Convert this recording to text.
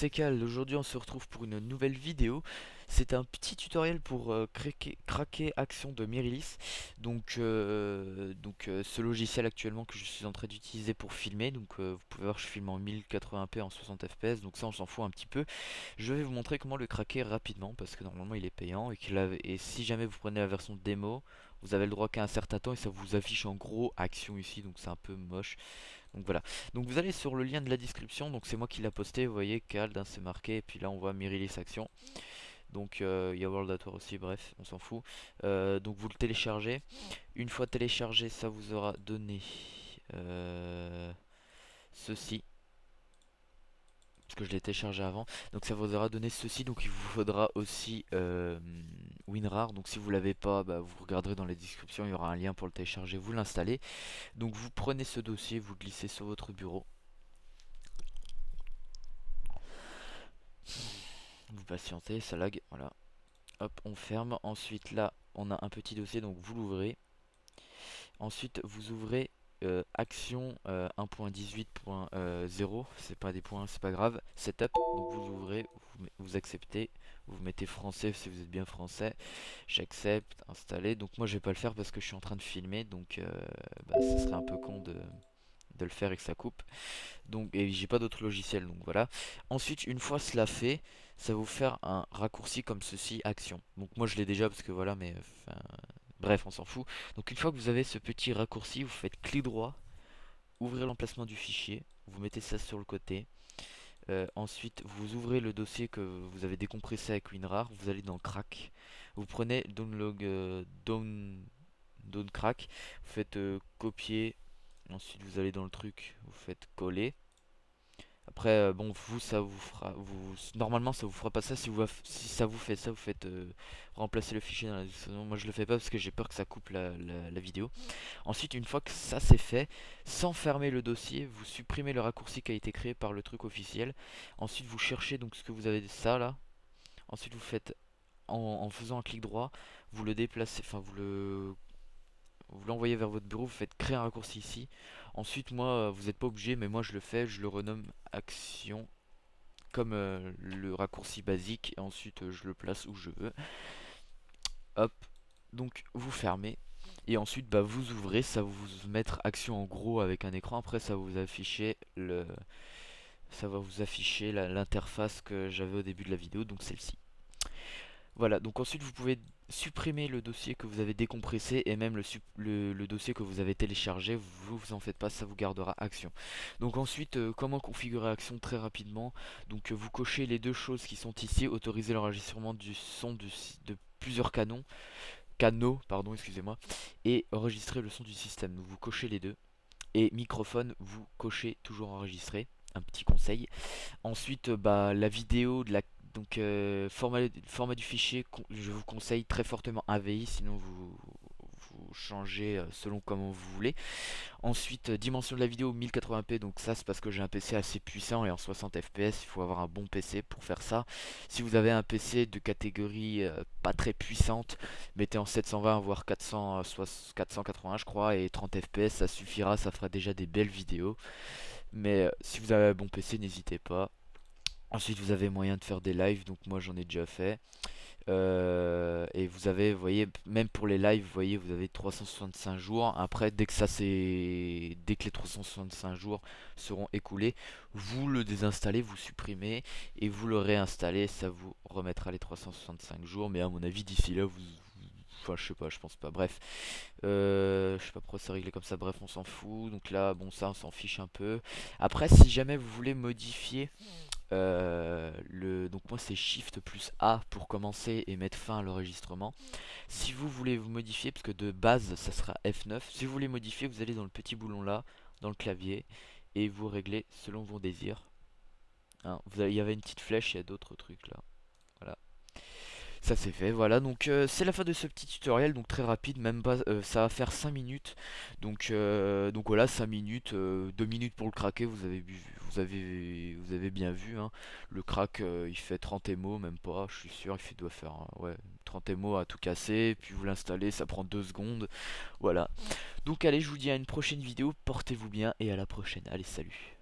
c'est Cal. Aujourd'hui on se retrouve pour une nouvelle vidéo. C'est un petit tutoriel pour craquer Action de Mirilis. Ce logiciel actuellement que je suis en train d'utiliser pour filmer. Vous pouvez voir je filme en 1080p en 60 fps, donc ça on s'en fout un petit peu. Je vais vous montrer comment le craquer rapidement parce que normalement il est payant et si jamais vous prenez la version démo, vous avez le droit qu'à un certain temps et ça vous affiche en gros Action ici, donc c'est un peu moche. Donc voilà. Donc vous allez sur le lien de la description. Donc c'est moi qui l'a posté. Vous voyez, Cald, hein, c'est marqué. Et puis là, on voit Mirilis Action. Il y a World at War aussi. Bref, on s'en fout. Donc vous le téléchargez. Une fois téléchargé, ça vous aura donné ceci. Parce que je l'ai téléchargé avant. Donc ça vous aura donné ceci. Donc il vous faudra aussi WinRAR. Donc si vous l'avez pas, bah, vous regarderez dans la description. Il y aura un lien pour le télécharger. Vous l'installez. Donc vous prenez ce dossier, vous le glissez sur votre bureau. Vous patientez, ça lag, voilà. Hop, on ferme. Ensuite, là, on a un petit dossier, donc vous l'ouvrez. Ensuite, vous ouvrez Action 1.18.0. C'est pas des points, c'est pas grave. Setup, donc vous ouvrez, vous acceptez. Vous mettez français si vous êtes bien français. J'accepte, installer. Donc moi, je vais pas le faire parce que je suis en train de filmer. Ce serait un peu con de le faire et que ça coupe. Et j'ai pas d'autre logiciel, donc voilà. Ensuite, une fois cela fait, ça va vous faire un raccourci comme ceci, Action. Donc moi je l'ai déjà parce que voilà, mais enfin, bref, on s'en fout. Donc une fois que vous avez ce petit raccourci, vous faites clic droit, ouvrez l'emplacement du fichier, vous mettez ça sur le côté. Ensuite, vous ouvrez le dossier que vous avez décompressé avec WinRAR, vous allez dans Crack, vous prenez down crack, vous faites copier, ensuite vous allez dans le truc, vous faites coller. Après, bon, vous, ça vous fera, normalement, ça vous fera pas ça. Si ça vous fait ça, vous faites remplacer le fichier dans la description. Moi, je le fais pas parce que j'ai peur que ça coupe la vidéo. Ensuite, une fois que ça c'est fait, sans fermer le dossier, vous supprimez le raccourci qui a été créé par le truc officiel. Ensuite, vous cherchez donc ce que vous avez ça là. Ensuite, vous faites en faisant un clic droit, vous le déplacez, enfin vous l'envoyez vers votre bureau, vous faites créer un raccourci ici. Ensuite, moi, vous n'êtes pas obligé, mais moi je le fais, je le renomme Action comme le raccourci basique et ensuite je le place où je veux. Hop, donc vous fermez et ensuite bah, vous ouvrez, ça va vous mettre Action en gros avec un écran. Après ça va vous afficher l'interface que j'avais au début de la vidéo, donc celle-ci. Voilà, donc ensuite vous pouvez supprimer le dossier que vous avez décompressé et même le dossier que vous avez téléchargé, vous en faites pas, ça vous gardera Action. Donc ensuite, comment configurer Action très rapidement. Vous cochez les deux choses qui sont ici, autoriser l'enregistrement du son de plusieurs canaux, pardon, excusez-moi, et enregistrer le son du système. Donc vous cochez les deux. Et microphone, vous cochez toujours enregistrer. Un petit conseil. Ensuite, bah, la vidéo de la format du fichier, je vous conseille très fortement AVI, sinon vous changez selon comment vous voulez. Ensuite, dimension de la vidéo 1080p, donc ça c'est parce que j'ai un PC assez puissant et en 60 fps, il faut avoir un bon PC pour faire ça. Si vous avez un PC de catégorie pas très puissante, mettez en 720 voire 480 je crois, et 30 fps ça suffira, ça fera déjà des belles vidéos. Mais si vous avez un bon PC, n'hésitez pas. Ensuite, vous avez moyen de faire des lives, donc moi j'en ai déjà fait. Et vous avez, vous voyez, même pour les lives, vous voyez, vous avez 365 jours. Après, dès que les 365 jours seront écoulés, vous le désinstallez, vous supprimez et vous le réinstallez. Ça vous remettra les 365 jours. Mais à mon avis, d'ici là, enfin, je sais pas, je pense pas. Bref, je sais pas pourquoi c'est réglé comme ça. Bref, on s'en fout. Donc là, bon, ça, on s'en fiche un peu. Après, si jamais vous voulez modifier donc moi c'est Shift plus A pour commencer et mettre fin à l'enregistrement. Si vous voulez vous modifier, parce que de base ça sera F9, si vous voulez modifier, vous allez dans le petit boulon là, dans le clavier, et vous réglez selon vos désirs. Hein, il y avait une petite flèche, il y a d'autres trucs là. Voilà. Ça c'est fait, voilà, donc c'est la fin de ce petit tutoriel, donc très rapide, même pas, ça va faire 5 minutes, donc voilà, 5 minutes, 2 minutes pour le craquer, vous avez bien vu, hein. Le crack il fait 30 émo, même pas, je suis sûr, doit faire, ouais, 30 émo à tout casser, puis vous l'installez, ça prend 2 secondes, voilà. Donc allez, je vous dis à une prochaine vidéo, portez-vous bien, et à la prochaine, allez, salut.